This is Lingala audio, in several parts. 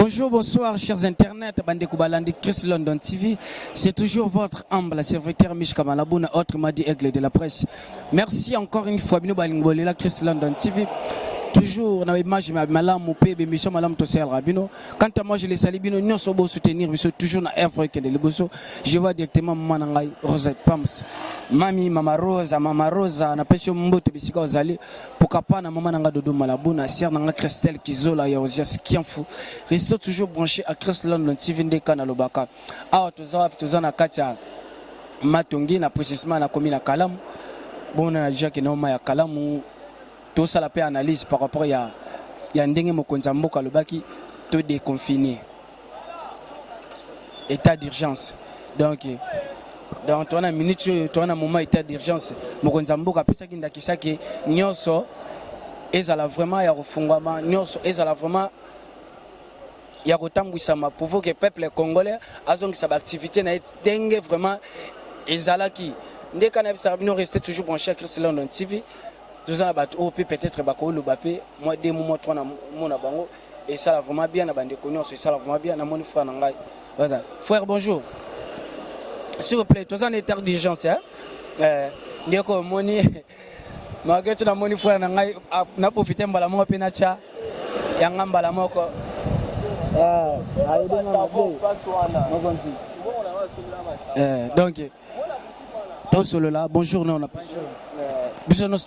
Bonjour, bonsoir, chers internautes, Bandeko Balandi, Chris London TV. C'est toujours votre humble serviteur Mishka Malabouna, autrement dit Aigle de la presse. Merci encore une fois, Bino Balingbolela, Chris London TV. Toujours dans l'image, Malam, mon père, émission Malam Tossel Rabino. Quant à moi, je les salue, Bino, nous sommes soutenir, mais toujours dans Air Afrique de Leboso. Je vois directement Manangai, Rosette Pams. Mami, Mama Rosa, na pesio mbote bisika ozali. Pourquoi na Mama Nanga Dodo Malabuna, Sir Nanga Christelle Kizola, Yaozias Kianfou. Restez toujours branché à Chris London TV de Kanalobaka. Ah, Tozana Katia Matongi, na précisément na commune à Kalam. Bon, on a déjà que non, ya Kalam. Tout ça la paix analyse par rapport à Ndenge Mokonzamboka Lobaki, tout déconfiné. État d'urgence. Donc, on a une minute, on a un moment état d'urgence. Mokonzamboka, puis ça qui n'a qu'à que Nyonso, ils allaient vraiment y refondement, Nyonso, ils allaient vraiment y retambouissement pour que le peuple congolais a son activité n'a dingue vraiment ils allaient qui. Dès qu'on a vu rester toujours branché à Chris London TV. Tout ça peut-être moi 2 mois 3 na mon bango et ça va vraiment bien na bande connu ça va vraiment bien na mon frère ngai voilà frère bonjour s'il vous plaît tout ça en état d'urgence hein ndeko moni malgré tout na mon frère ngai na profiter mbala mo pe na cha ya ngambala moko donc tout solo là bonjour non on a Nous avons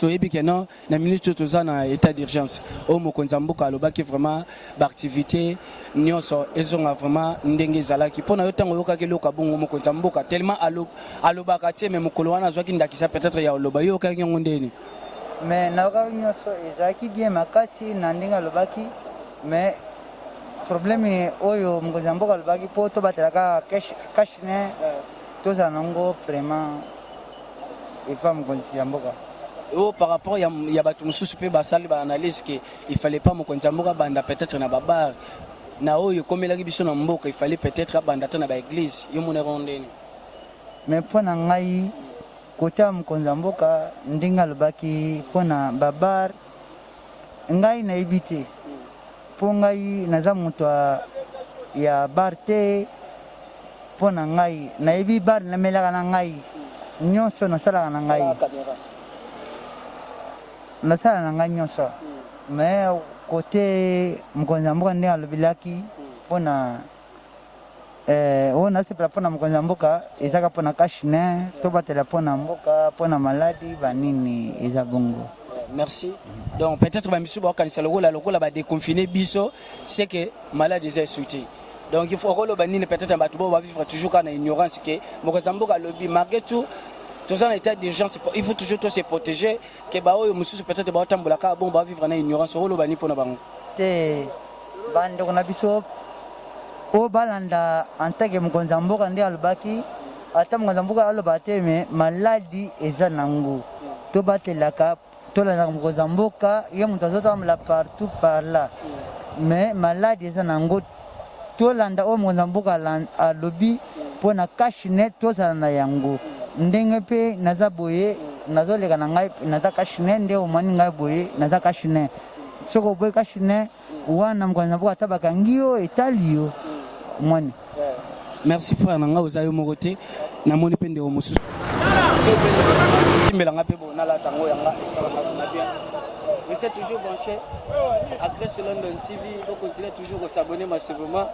une minute de état d'urgence. Au Mokonzamboka, qui vraiment d'activité, nous avons vraiment ndenge zalaki. Pour nous, nous avons Mokonzamboka tellement alobakati mais Mokoloana zoaki ndakisa peut-être ya oloba yo kaki ngondeni. Mais nous avons zalaki bien makasi nandinga lobaki mais problème est oyo Mokonzamboka lobaki pour to batelaka cash ne to zanongo vraiment et pas Mokonzamboka. Par rapport à analyse qu'il ne fallait pas me peut-être na babar na oyo comme la biso na mboka il fallait peut-être bandata na ba église yo mona rondeni mais pona ngai côté Mokonzamboka ndinga lobaki pona babar ngai na ibiti po ngai naza moto ya barte pona ngai na ibi bar na melaka na ngai nyonso na sala na ngai na sala na ngai nyonso mais côté Mokonzamboka ndinga lobilaki pona on a sepela pona Mokonzamboka ezaka pona kashine to batela pona mboka pona maladi banini eza bongo. Merci. Donc peut-être ba misu ba kanisa lokola ba déconfiner biso c'est que maladi est souhaité. Donc il faut que banini peut-être ba tubo ba vivre toujours quand ignorance que Mokonzamboka lobi malgré tout tout ça en état d'urgence il faut toujours se protéger que ba oyo mususu peut-être ba tambola ka bon ba vivre na ignorance rolo bani pona bango. Te bande kona biso o balanda antake Mokonzamboka ndi alobaki ata Mokonzamboka alobate mais maladi eza nango to batelaka to la Mokonzamboka ye mutu azotambola partout par là mais maladi eza nango to landa o Mokonzamboka alobi pona kashine to zala na yango ndenge pe naza boye nazoleka na ngai naza kashine nde omani ngai boye naza kashine soko boye kashine wana Mokonzamboka tabaka ngio etalio mwani. Merci frère nanga ozayo mokote na moni pende o mususu timbelanga pe bona la tango yanga esala na bien. Vous êtes toujours branché à Chris London TV, vous continuez toujours à s'abonner massivement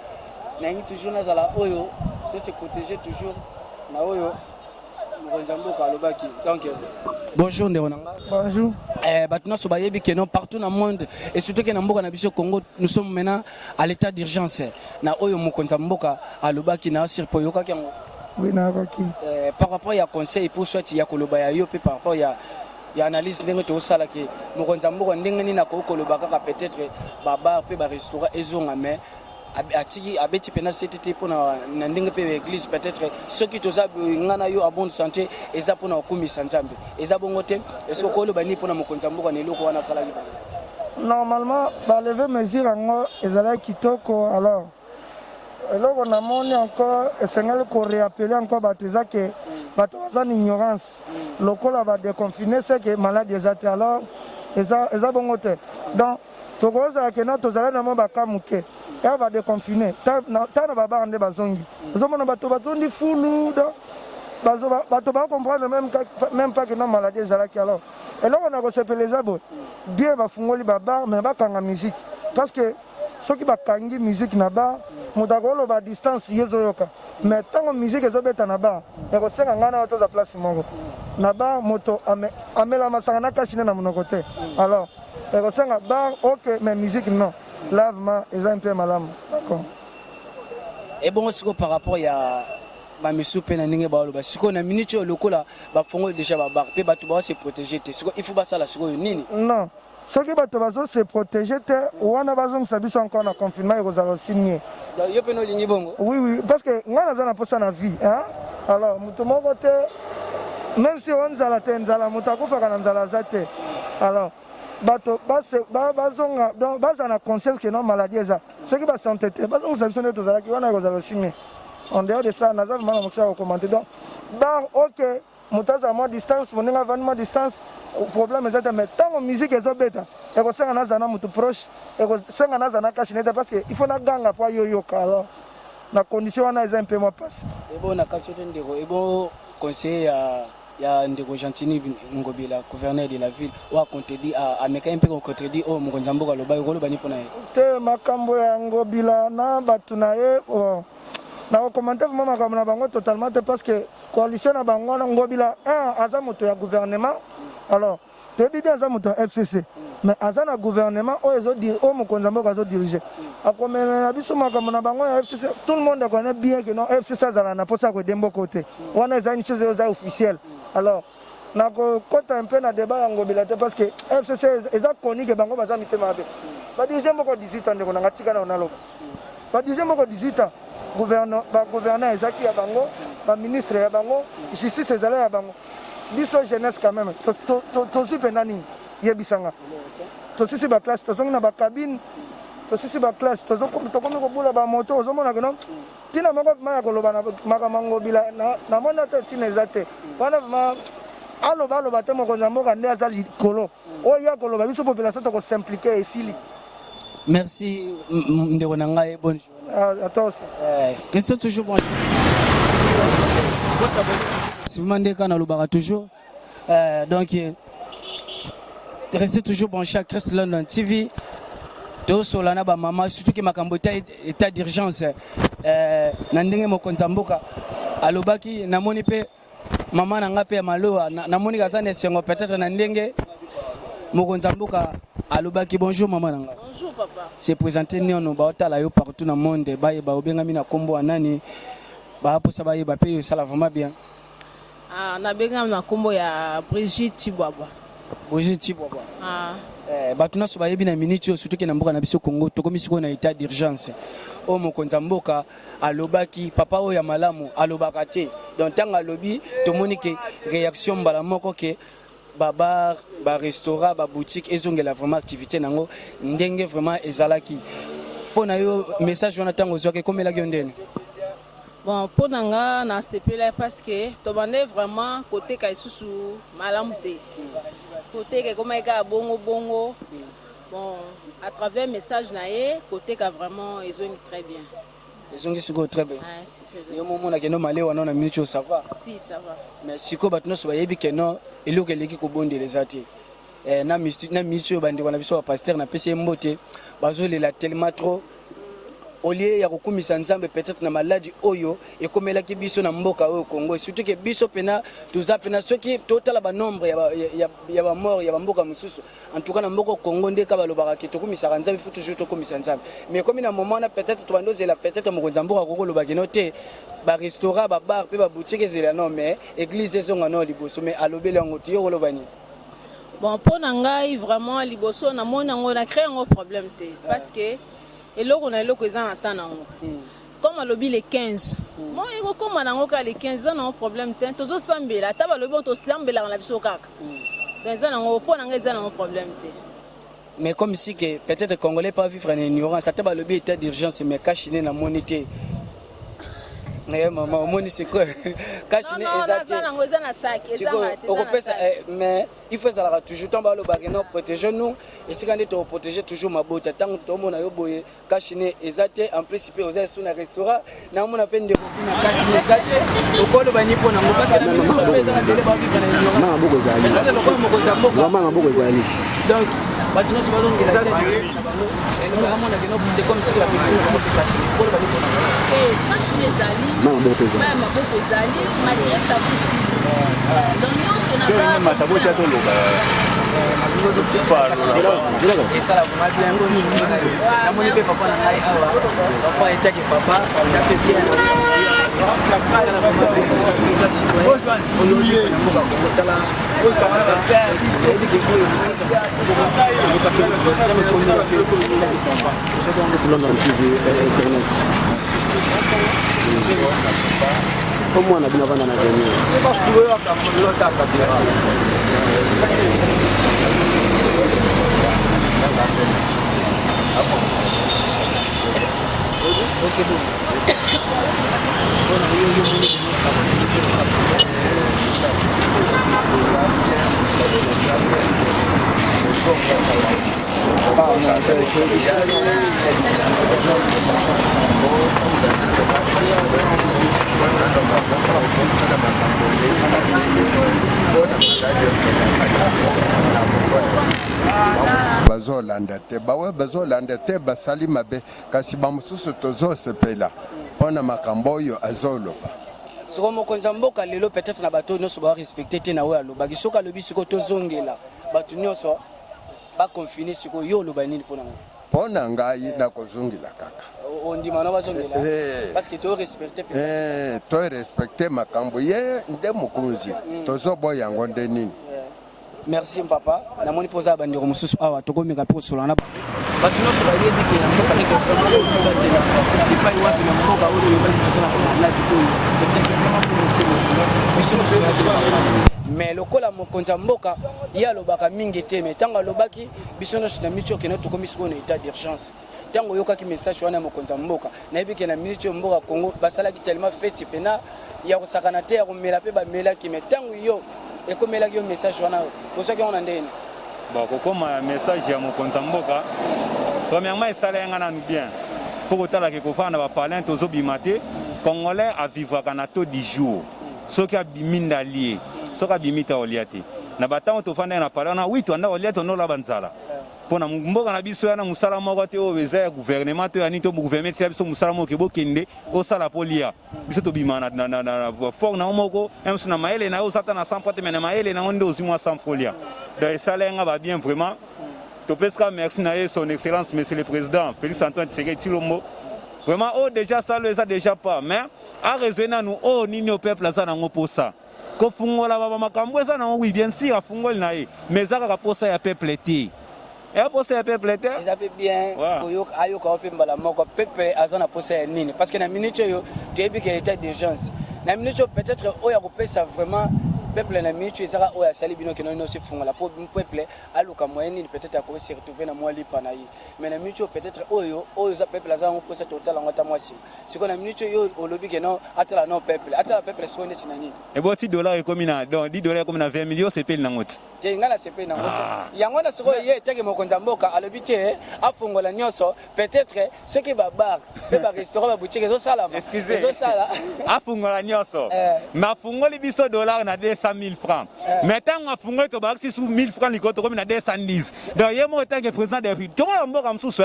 na ngi toujours na zala oyo de se protéger toujours na oyo Mokonzamboka alobaki. Donc bonjour Nderonanga. Bonjour. Maintenant so bayebi que non partout dans le monde et surtout que na mboka na biso Congo nous sommes maintenant à l'état d'urgence na oyo Mokonzamboka alobaki na sirpo yoka kango. Oui na roki. Par rapport ya conseil pour soit ya koloba ya yo pe par rapport ya analyse ndenge to sala ke Mokonzamboka ndenge ni na ko koloba kaka peut-être baba pe ba restaurant ezonga mais atiki abeti pena CTT pour na ndenge pe église peut-être ceux qui toza ngana yo à bonne santé eza pour na okumisa nzambe eza bongo te eso ko lo bani pour na Mokonzamboka ne loko wana sala normalement ba lever mesure ngo ezala kitoko alors eloko na moni encore esengeli ko réappeler encore bateza que bato baza en ignorance lokola ba déconfiner c'est que maladie eza alors eza bongo te donc tokozala ke na tozala na mwa bakamuke ya badeconfine ta na babara nde bazongi ozomona bato batondi fulu bato bacomprendre même pas que non maladie ezalaki alors eloko na kosepela eza boye bien bafungoli babar mais bakanga musique parce que soki bakangi musique na bar moto akoloba distance ye ezoyoka mais ntango musique ezobeta na bar ekosenga ngai na toza place moko na bar moto amela masanga na kashine na monoko te alors ekosenga bar ok mais musique non lavement eza un peu malamu d'accord ebongo siko par rapport ya bamisu mpe na ndenge baoloba sikoyo na minute oyo lokola bafongoli déjà babar mpe bato se protéger te sikoyo il faut basala sikoyo nini non soki bato se protéger te wana bazongisa biso encore na confinement ekozala aussi mie yo mpe nolingi bongo oui parce que ngai naza na mposa na vie alors moto moko te même si onzala te nzala moto akufaka na nzala aza te alors bato bazonga baza na conscience ke non maladie eza soki basante te bazongisa biso nde tozalaki wana ekozala aussi mie en dehors de ça naza vraiment na mokisa ya kokomante donc bar ok moto aza mwa distance moninga avandi mwa distance problème eza te mais ntango musique ezobeta ekosenga naza na moto proche ekosenga naza na kashine te parce que il faut naganga po ayoyoka alors na condition wana eza un peu mwa pasi ebo na kati te ndeko ebo conseiller ya ndeko Gentini Ngobila gouverneur de la ville oyo akontedi ameka mpe kokontedi oyo mokonzi ya mboka aloba ekoloba ni mpo na ye te makambo ya Ngobila na bato na ye na kokomante vraiment makambo na bango totalement te parce que coalition na bango wana Ngobila aza moto ya gouvernement alors toyebi bien aza moto ya FCC mais aza na gouvernement oyo mokonzi ya mboka azodirige akomela biso makambo na bango ya FCC tout le monde connaît bien que non FCC azala na mposa akoyede mboka te wana eza une chose eza officielle alors nakokota un peu na débat ya Ngobila te parce que FCC eza koni ke bango baza mitema mabe badirige moko 18 ans ndeko nanga tika na onaloba badirige moko 18 ans gouverneur ezaki ya bango baministre ya bango justice ezala ya bango biso jeunesse quand même tosi mpena nini yebisanga tosisi baklasse tozongi na bakabine tosisi baklasse tokomi kobula bamoto ozomona keno ntina moko maya koloba na makambo Ngobila namoni ate ntina eza te wana aloba te mokonzi ya mboka nde aza likolo oyo ya koloba biso population tokosimplike esili. Merci ndeko na ngai, bonne journée. À toi aussi. Restez toujours bon. Si vous demandez quand on le toujours, donc restez toujours branchés à Chris London TV. Tout solana ba maman surtout que makambo état d'urgence na ndenge mokonzi mboka alobaki namoni pe maman nanga pe maloa namoni kazane sengo peut-être na ndenge mokonzi mboka alobaki. Bonjour maman nanga. Bonjour papa. C'est présenté nyono ba otala yo partout na monde ba obengami na kombo anani ba posa ba pe yo sala vraiment bien. Na bengami na kombo ya Brigitte Chibwabwa. Brigitte Chibwabwa. Batuna so bayebi na minute surtout que na mboka na biso Congo tokomi siko na état d'urgence. O mokonzi mboka alobaki papa o ya malamu alobaka te. Donc tanga lobi to monique réaction mbala moko ke babar ba restaurant ba boutique ezongela vraiment activité nango ndenge vraiment ezalaki. Pona yo message wana tango zoke komela ki ndene. Bon pour nanga na sepela parce que to bande vraiment côté kaisusu malamu te. Côté que comme eka bongo bon à travers message naé côté ka vraiment ils ont très bien. Ils ont dit très bien. Ah si c'est yo momo na keno malé wana na minute ça va. Si ça va. Mais siko batno so bayebi keno eloko eleki ko bondeleza te. Na minute bandi wana biso pasteur na pese mbote bazolela tellement trop au lieu ya kokumisa nzambe peut-être na maladie oyo ekomela ki biso na mboka oyo Congo surtout que biso pena tuza pena soki total ba nombre ya ba mort ya ba mboka mususu en tout cas na mboka Congo ndeka balobaka ki tokumisa nzambe faut toujours tokumisa nzambe mais comme na moment na peut-être to bandozela peut-être mokonzi mboka koko lobaki no te ba restaurant ba bar pe ba boutique ezela non mais église ezonga no liboso mais alobeli ngo tiyo kolobani. Bon pour ngai vraiment liboso na mona ngo na créer un problème te parce que et là on a le cousin attend comme lobby les 15 moi ego comme nango ka les 15 ans non problème te tozo sambela taba lobby on to sambela na biso kaka donc ça nango po nanga ça nango problème te. Mais comme si que peut-être congolais pas vivre en ignorance ça taba lobby état d'urgence mais cachiné na monité Eh maman, moni c'est quoi? Kachine exact. Mais il faut ça toujours tomber le bagage non protéger nous et si quand on protéger toujours ma beauté tant que tout monde a yo boye Kachine exact en principe aux sur un restaurant na mon appelle de Kachine caché au col bani pona parce que na minute on pesa na délai ba vivre na ignorance. Mama boko zali. Mama boko zali. Donc maintenant c'est pas donc il a dit et nous vraiment c'est comme si la personne comme Kachine pour le bani pona. Et Kachine zali. Mama boko zali. Mama boko zali malgré ça donc nous on a pas matabocha to loba. Et ça la vraiment bien na moni pe papa na ngai awa. Papa etaki papa ça fait bien. Comment on a bien vendu bazolanda te bawe bazolanda te basali mabe kasi bamususu tozosepela mpona makambo oyo azoloba soko mokonzi mboka lelo peut-être na bato nyonso ba respecter te na oyo alobaki soki alobi siko tozongela bato nyonso bakonfine siko yo oloba nini mpona ngai nakozongela kaka ondima na bazongela parce que to respecter to respecter makambo ye nde mokonzi tozoboya yango nde nini. Merci papa na moni poza bandeko mususu awa tokomeka pe kosolana bato nyonso bayebi ke na mboka ndenge vraiment kobatela epai wapi na mboka oyo yobali tozala komala bikoyo mais lokola mokonzi ya mboka ye alobaka mingi te mais ntango alobaki biso nyonso na miniti okende tokomi sikoyo na état d'urgence ntango oyokaki message wana ya mokonzi ya mboka nayebi ke na miniti oyo mboka Congo basalaki tellement feti mpena ya kosakana te ya komela mpe bamelaki mais ntango yo et comme il a eu un message, vous savez qu'on a dit. Bon, comme un message à mon compte mboka, premièrement, ça l'a bien. Pour autant, la Kékofa n'a pas parlé aux obimatés, Congolais à vivre à Kanato 10 jours. Ce qui a bimine d'allier, ce qui a bimite à Oliati. N'a pas tant de fan à parler, on a 8 ans à Oliati, on a la banzala. Pour nous, mboka na biso na musala moko te o beza gouvernement to ani to gouvernement te biso musala moko ke bokende o sala polia biso to bimana na fort na moko em na maele na o satana sans pote mais na maele na onde ozimwa sans folia donc ça lenga va bien vraiment to peska merci na son excellence monsieur le président Félix Antoine Tshisekedi Tshilombo vraiment oh déjà ça le ça déjà pas mais à raisonner nous oh nini au peuple ça na ngoposa ko fungola baba makambo ça na oui bien sûr afungol na ye mais ça ka posa ya peuple te. Et après c'est un peuple était. Ils avaient bien. Ayo ka opé mbala moko peuple azana poser nini parce que na minute yo tu es bien qu'il était d'urgence. Na minute peut-être oya ko pesa vraiment peuple na minute ezaka oya sali bino que non se funga la peuple aluka moyen peut-être à se retrouver na moi lipa na yi. Mais na minute peut-être oyo za peuple azana poser total ngata mwasi. Siko na minute yo olobi que non atala non peuple so ndeti na nini. Et bon $10 comme na donc $10 comme na 20 millions c'est pile na ngoti. Je ngala c'est pile na ngoti. Yango na siko ye teke mokonzi mboka alobi te afongola nyonso peut-être ceux qui va bar pe ba restaurant ba boutique zo sala. Excusez. Zo sala. Afongola nyonso. Ma fongoli biso $2 na 200 000 francs. Mais tant on fongoli to ba si sous 1000 francs likoto comme na 210. Donc ye mo tant que président de République. Tout le monde mboka msusu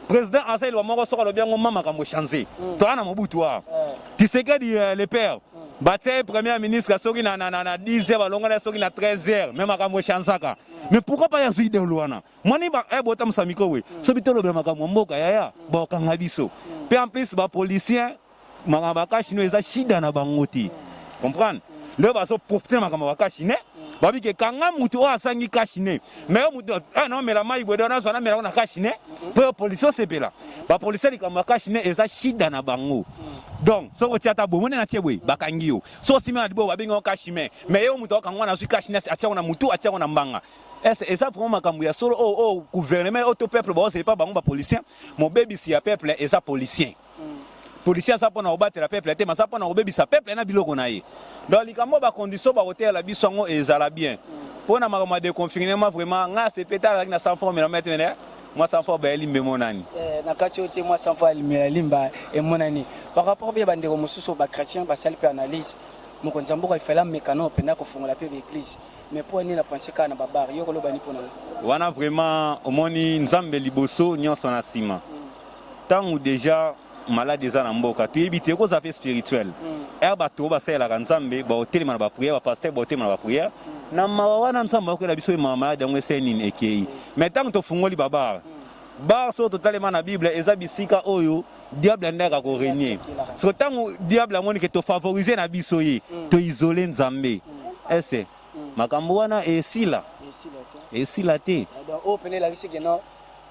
président asa il wa moko soko lo bien ngoma makambo changer. To ana mobutu wa. Tshisekedi le père. Baté premier ministre soki na 10h balongola soki na 13h même makambo chansaka. Mais pourquoi pas yazu ide luana? Moni ba botam samiko we. So bitolo be makambo mboka yaya ba kanga biso. Puis en plus ba policier makamba chinois eza shida na bangoti. Comprendre? Le baso profiter makambo ba chinois. Babi ke kanga mutu o asangi kashine. Mais mutu non mais la mai bodona zona mais na kashine. Pour policier sepela. Ba policier likamba kashine eza shida na bango. Donc, ce que tu as besoin de faire, bakangio. So si ma dibo babinga kashime, mais yo mutu akangwa na su kashine atia na mutu atia na mbanga. Et ça vraiment makambo ya solo gouvernement auto peuple ba c'est pas bango ba policier. Mon baby si ya peuple et ça policier. policier ça pona obattre la peuple te mais ça pona obebisa peuple na biloko na ye donc likambo ba condition ba hotel la biso ngo ezala bien pona makama de confinement vraiment nga c'est peut-être na 100 francs mais mettre moi 100 francs ba elimbe monani na kati ote moi 100 francs limba et monani par rapport bien bande ko mususu ba chrétien ba sali pe analyse mokonzi mboka ifela mekano pena ko fungola pe l'église mais pour ni na penser kana babar yo ko lo bani pona wana vraiment omoni nzambe liboso nyonso na sima tangu déjà malade eza na mboka toyebi te ko zape spirituel bato basalelaka nzambe baotelema na bapriere bapaster baotelema na bapriere na mawa wana nzambe akoyela biso ma malade yango ese nini ekei mais ntango tofungoli babar bar so totalema na bible eza bisika oyo diable andaka korenie so ntango diable amoni ke tofavorize na biso ye toisole nzambe ese makambo wana esila te o pene la risque non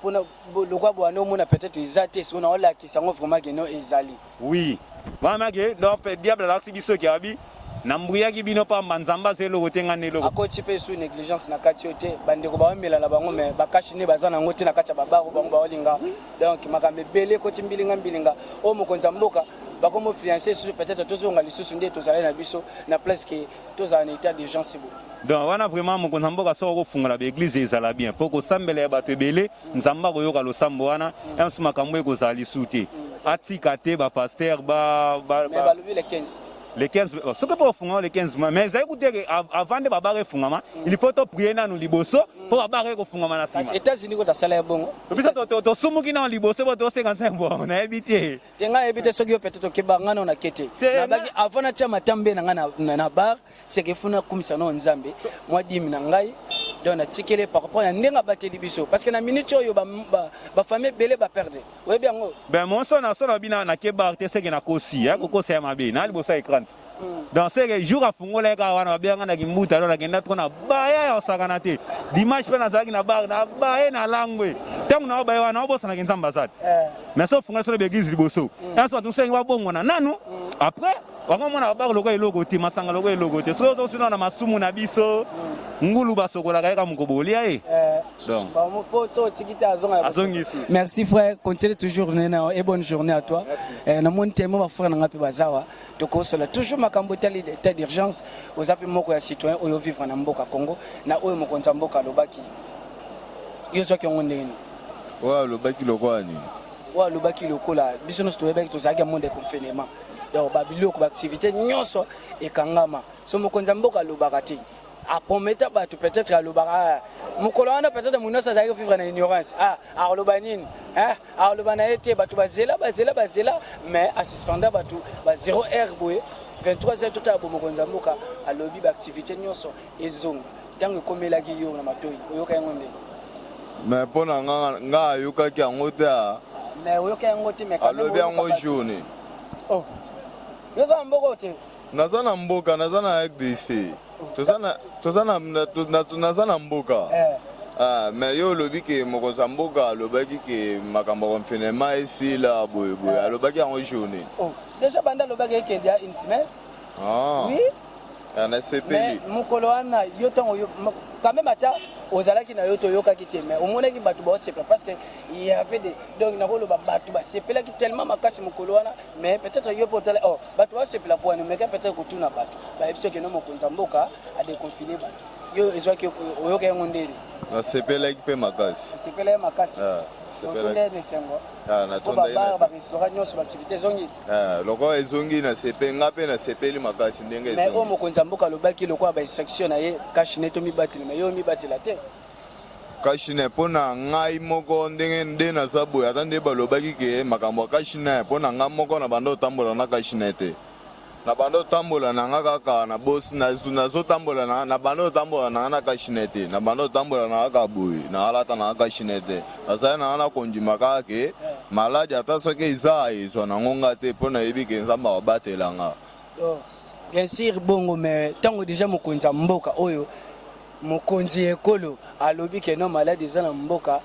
pona le quoi bo no mona peut-être ezate si on a la qui sango vraiment que non ezali oui wana ke donc diable la biso ki abi na mbria ki bino pa manzamba zelo kotenga nelo akoti pe sous négligence na kati ote bande ko ba mela la bango mais bakashine bazana ngoti na kati ya babako bango ba olinga donc makambe bele koti mbilinga o mokonza mboka bakomo fiancé sous peut-être tous on a lisusu ndé tous na biso na place que tous en état d'urgence bon donc wana vraiment mokonza mboka so ko fungola ba église ezala bien poko sambela ya bato ebele nzamba ko yoka lo sambo wana ensu makambo eko za lisuté atika te ba pasteur ba le 15 les 15 ce que pour fondre les 15 mais écoutez avant de babarre fungama il faut to prier na nous liboso pour babarre ko fungama na sima États-Unis ko ta sala bongo bisa to sumuki na liboso bo to 55 bon na éviter tenga éviter ce qui peut-être ke bangana on a kete na baki avant na tia matambe na ngana na bar c'est que funa kumisa no nzambe moi dimi na ngai donc na tikele par rapport à ndenga bateli biso parce que na minute oyo ba famille belé ba perdre oui bien ngo ben mon son na bina na ke bar te c'est que na kosi ya ko kosi ma be na liboso écran dans ces jours à fungola ka wana bien na kimbuta alors na tona baya ya osakana te dimanche pe na zaki na bar na baya na langwe tangu na baya wana obosa na kinzamba zat mais so fungola so be église liboso enso tu senga bongo na nanu après wakomona bar loko eloko te masanga loko eloko te so to suna na masumu na biso ngulu basokola ka mukobolia donc merci frère continue toujours et bonne journée à toi na mon témoin ba frère na ngapi bazawa to ko cela toujours makambo tali d'état d'urgence aux appels moko ya citoyen oyo vivre na mboka Congo na oyo mokonza mboka lobaki yozo ki ngondeni wa lobaki lokwani wa lobaki lokola biso no sto ebeki to zaki monde confinement donc babiloko ba activité nyonso ekangama so mokonza mboka lobaka te a promettre bato peut-être à lobaka mukolo wana peut-être munosa zaki vivre na ignorance a lobanini a lobana été bato bazela mais a suspendre bato ba 0 heure boye 23h tout à mokonza mboka a lobby ba activité nyonso ezonga tango komelaki yo na matoyi oyoka ngombe mais pona nga yoka ki angote mais oyoka ngote mais alobi yango journée oh yoza mboko te nazana mboka nazana RDC nazana mboka mais yo lobi ke mokonza mboka alobaki ke makambo confinement esila boye alobaki yango journée déjà banda lobaki ke dia une semaine oui na sepeli mukolo wana yo tango quand même ata ozalaki na yo to yokaki te mais omonaki bato ba sepela parce que il y avait des donc na kolo bato ba sepela ki tellement makasi mukolo wana mais peut-être yo potala bato ba sepela pour mais peut-être kutuna bato ba ebiso ke no mokonza mboka a déconfiné bato yo ezwaki oyoka yango ndeli na sepela ki pe makasi sepela makasi sepela ne sengo na tonda ina ba restaurant nyonso ba activité zongi loko ezongi na sepe ngape na sepeli makasi ndenge ezongi mais o mokonza mboka lobaki loko ba section na ye kashine to mibateli mais yo mibatela te kashine pona ngai moko ndenge nde na sabu ata nde balobaki ke makambo kashine pona nga moko na bando tambola na kashine te na bando tambola na nga kaka na boss na zo tambola na bando tambola na kashine te na bando tambola na kaka boy na alata na kashine te asa na konjima kake maladi ata soki iza izo na ngonga te pona yebi ke nzamba wabatela nga bien sûr bongo mais tango déjà mokonza mboka oyo mokonzi ekolo alobi ke no maladi eza na mboka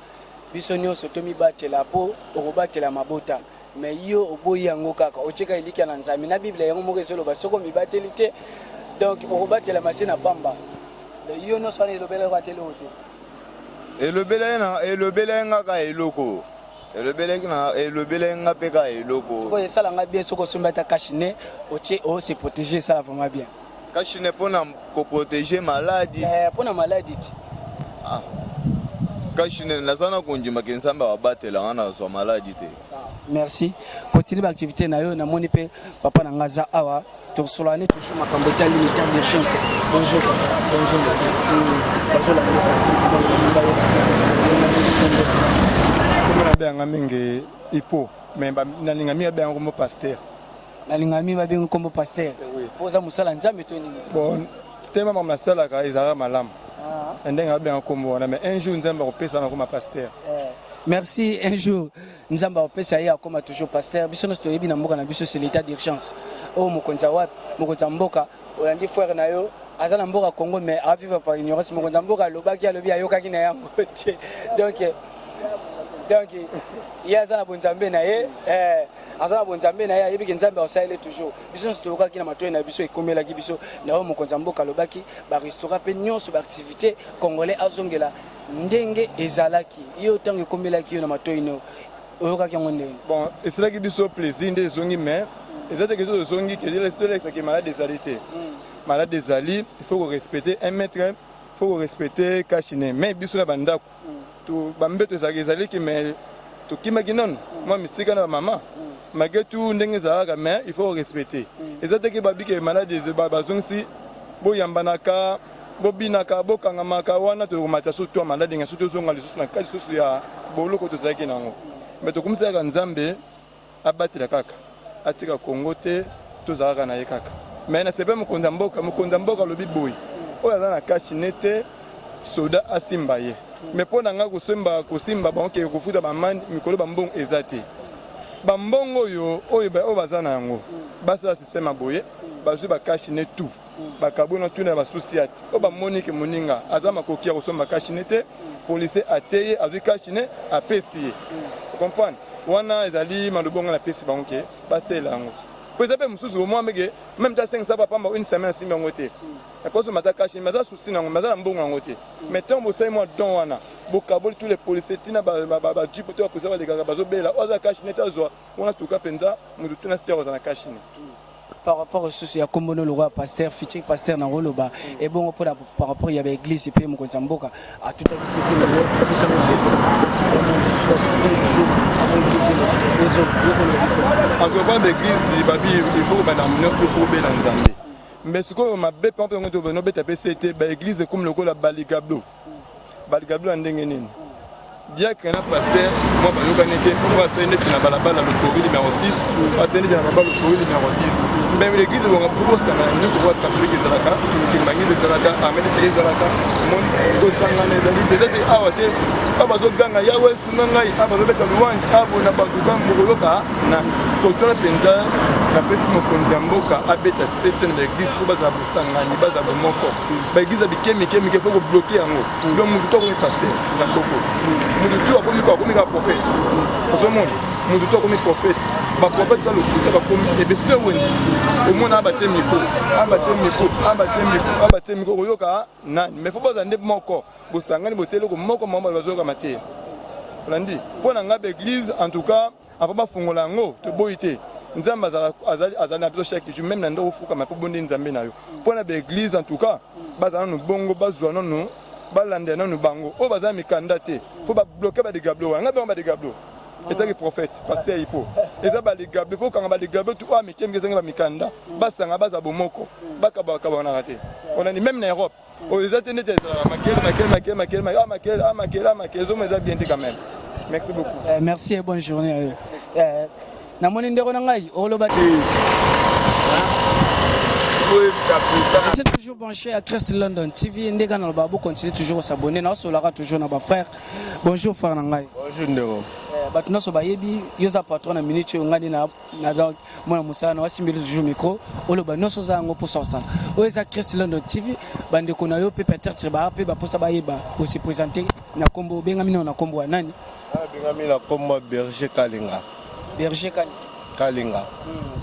biso nyonso tomibatela po okobatela mabota mais yo oboyi yango kaka ocheka eliki na nzambe na bible yango moko ezoloba soko mibateli te donc okobatela masi na pamba yo nyonso wana elobela ko atele ote elobela ngaka eloko elobele nga mpe ka eloko sikoyo esalanga bien soki osombi ata kashine otie ose protege esala vraiment bien kashine mpona koprotege maladi mpona maladi ti kashine naza na kondimaka nzambe abatelanga nazwa maladi te merci continue baactivité na yo namoni mpe papa na nga aza awa tosolane toujours makambo etali meter de chance bonjour nabeyanga mingi ipo me nalinga mi abeyanga kombo paster nalinga mi babengi kombo paster po oza mosala nzambe to nini bon te mama nasalaka ezalaka malamu ndenge abeyanga kombo wana mais un jour nzambe akopesa na koma paster merci un jour nzamba opesa ye akoma toujours pasteur biso nyonso toyebi na mboka na biso c'est l'état d'urgence oyo mokonzi ya wapi mokonzi ya mboka olandi frère na yo aza na mboka Congo mais avivre par ignorance mokonzi ya mboka alobaki alobi ayokaki na yango te donc ye aza na bonzambe na ye aza na bonzambe na ye ayebiki nzambe aosalele toujours biso nyonso toyokaki na matoi na biso ekomelaki biso na oyo mokonzi ya mboka alobaki barestaurant mpe nyonso baactivité congolais azongela ndenge ezalaki yo ntango ekomelaki yo na matoi no oyokaki yango ndenge bon esalaki biso plaisir nde ezongi mais eza teke so ezongi tolekisaki malade ezali te malade ezali il faut korespecte un mètre il faut korespecte kashine mais biso na bandako bambeto ezalaki mais tokimaki nano mwa misika na bamama malgré tout ndenge ezalaka mais il faut korespecte eza teke babike malade bazongisi boyambanaka bobinaka bokangamaka wana tokomatisa so to malade nga so tozonga lisusu na kati lisusu ya boloko tozalaki nango mais tokomisaka nzambe abatela kaka atika Congo te tozalaka na ye kaka mais na sepe mokonzi ya mboka alobi boyi oyo aza na kashine te soda asimba ye mais mpo na nga kosimba baoke kofuta bamani mikolo bambongo eza te bambongo oyo baza na yango basala systeme ya boye bazwi bakashine tout bakabona tuna basusi ati oyo bamoni ke moninga aza makoki ya kosomba kashine te policier ateye azwi kashine apesi ye comprendre wana ezali malobongo na pesi bango ke basela yango po eza mpe mosusu omwa mbeke même ta 500 bapamba une semaine asimbi yango te akoso mata kashine maza susi nango maza na mbongo yango te mais ntango bosali mwa don wana bokaboli tous les policiers tina bajipe to bapolisier balekaka bazobela oyo aza kashine te azwa wana tuka mpenza motu tuna sitere oza na kashine par rapport au souci ya kombono le roi pasteur fitik pasteur na roloba et bon par rapport ya ba église et puis mokonzi ya mboka a tout à en tout cas l'église babi il faut ba na mno faut be na nzambe mais ce que ma be pampe ngo to no beta pct ba église comme le ko la baligablo ndenge nini bien que na pasteur moi ba yoka nete moi c'est net na balabala le courrier numéro 6 moi c'est net na balabala le courrier numéro 10 même l'église on a pour ça na nous se voit catholique de la carte qui manie de la carte amène c'est de la carte mon ko sanga na zali déjà awate abazo ganga yawe sunanga abazo beta louange abo na baduka mukoloka na totola penza na pesi mokonzi ya mboka abeta certaine l'église pour baza busangani baza bomoko ba église bikemi faut ko bloquer yango donc mutu to ko pasteur na boko mutu akomi ka prophète ozomoni mutu to akomi prophète ba prophète ba lokuta ba komi e bespe wendi omona abate miko koyoka nani mais faut baza nde moko busangani botelo ko moko mama bazoka mate olandi pona nga ba église en tout cas avant bafungola yango to boyite nzambe azali na biso chaque jour même na ndo ofuka ma po bondi nzambe na yo pona ba église en tout cas bazana no bongo bazwa no balande nanu bango o baza mikanda te faut ba bloquer ba de gablo nga ba de gablo etaki prophète pasteur ipo eza ba de gablo faut kanga ba de gablo tu a mikemge zenga ba mikanda basanga baza bomoko bakaba na raté on a ni même en Europe o eza tene te makele zo meza bien quand même merci beaucoup merci et bonne journée na moni ndeko na ngai oloba c'est toujours branché à Chris London TV. Ndega na babo continue toujours à s'abonner. Na solara toujours na ba frère. Bonjour frère Nangai. Bonjour Ndero. Batuna so bayebi yoza patron na minute ngani na donc mona musala na wasimbeli toujours micro. Oloba no so za ngo pour sortir. Oza Chris London TV bande ko na yo pe peut-être ba pe ba posa bayeba aussi présenter na kombo benga mina na kombo nani? Benga mina kombo Berger Kalinga. Berger Kalinga. Kalinga.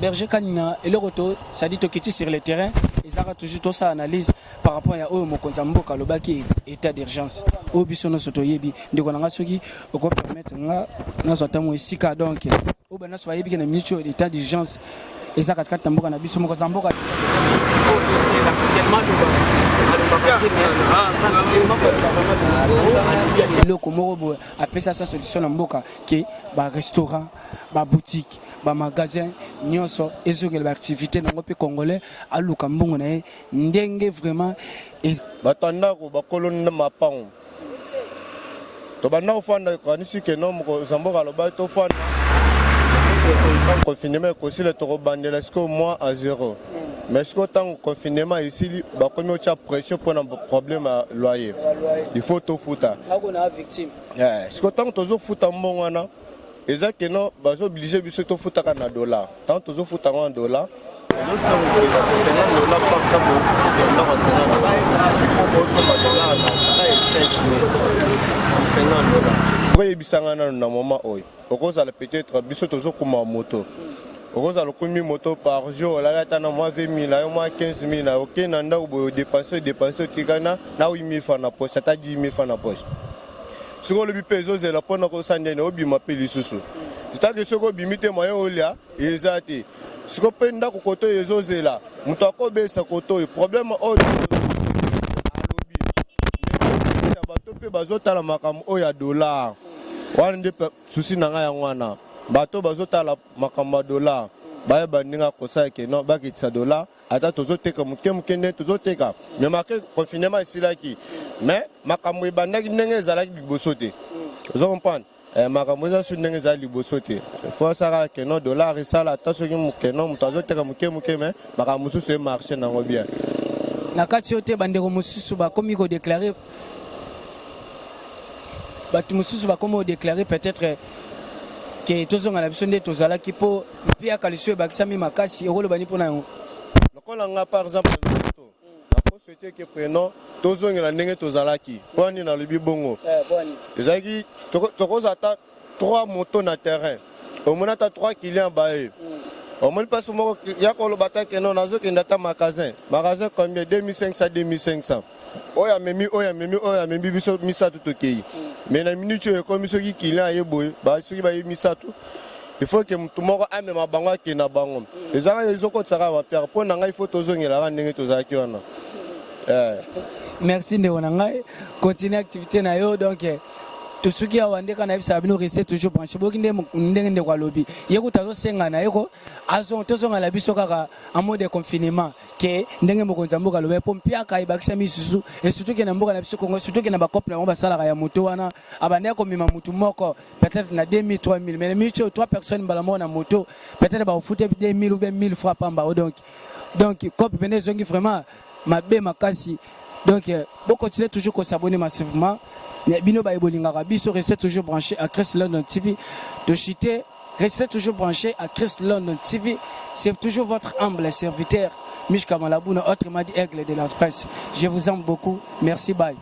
Berger Kalinga et le retour ça dit to kiti sur le terrain ils ont toujours tout ça analyse par rapport à eux mokonza mboka lobaki état d'urgence au bisono soto yebi ndiko nanga soki oko permettre nga nazo tamu esika donc au bana so yebi na minute d'état d'urgence eza katikati mboka na biso mokonza mboka loko moko apesa sa solution na mboka ke ba restaurant ba boutique ba magasin nyonso ezokela ba activité nango pe congolais aluka mbongo na ye ndenge vraiment batandako bakoloni na mapango to banda ofanda kanisi ke no moko zamboka loba to fanda confinement kosile to bandela siko mois à 0 mais ce temps confinement ici bakomi ocha pression pour un problème à loyer il faut tout fouta akona victime ce temps tozo fouta mbongo wana eza que non bazo obligé biso to fouta kana dollar tant tozo fouta en dollar nous sommes $50 par exemple $50 bisanga na moment oyo okozala peut-être biso tozo kuma moto okozala komi moto par jour la lata na moi 20 000 moi 15 000 OK na ndako bo dépenser tikana na 8 000 francs na poche ta 10 000 francs na poche siko le bipezo zela pona ko sandene obima pe lisusu c'est-à-dire que siko bimite moyen olia ezati siko penda ko koto ezozela muto akobesa koto problème o alobi bato pe bazotala makambo o ya dollar wana nde susi na nga ya ngwana bato bazotala makambo ya dollar baye bandinga kosala ke non bakitisa dollar ata tozoteka moke nde tozoteka me make confinement esilaki mais makambo ebandaki ndenge ezalaki liboso te ozo comprendre makambo eza su ndenge ezali liboso te fo asala ke non dollar esala ata soki moke non moto azoteka moke me makambo mosusu emarché nango bien na kati oyo te bandeko mosusu bakomi kodéclare bato mosusu bakomi kodéclare peut-être ke tozonga na biso nde tozalaki mpo mpe akaliso ebakisami makasi okoloba ni mpona yango lokola nga par exemple nako souhaite ke prénom tozongela ndenge tozalaki mpo nini nalobi bongo ezalaki tokozala ata 3 moto na terrain omoni ata 3 client baye omoni mpasi moko ya koloba ta ke non nazokende ata magasin combien 2500 oyo amemi biso misato tokei mais na minute oyo ekomi soki client aye boye soki baye misato il faut que motu moko amema bango akende na bango ezaka ezokotisaka mapere mpo na ngai il faut tozongelaka ndenge tozalaki wana merci ndeko na ngai continue activité na yo donc tosuki awa nde kana yebisa bino rester toujours branché boki ndenge ndeko alobi ye kuta azosengana ye ko tozongala biso kaka en mode de confinement ke ndenge mokonzi ya mboka alobi mpo mpiaka ebakisa misusu esurtout ke na mboka na biso kongo surtout ke na bacople yango basalaka ya moto wana abandeki komema motu moko peut-être na 2000 3000 mais minute oyo 3 personnes mbala moko na moto peut-être baofute 2000 ou bien 1000 francs pamba donc cope pene ezongi vraiment mabe makasi donc bokontinue toujours kosabone massivement bino baebolingaka biso restez toujours branché à Chris London TV de chiter restez toujours branché à Chris London TV c'est toujours votre humble serviteur Mich Kamalabuna autrement dit aigle de la presse je vous aime beaucoup merci bye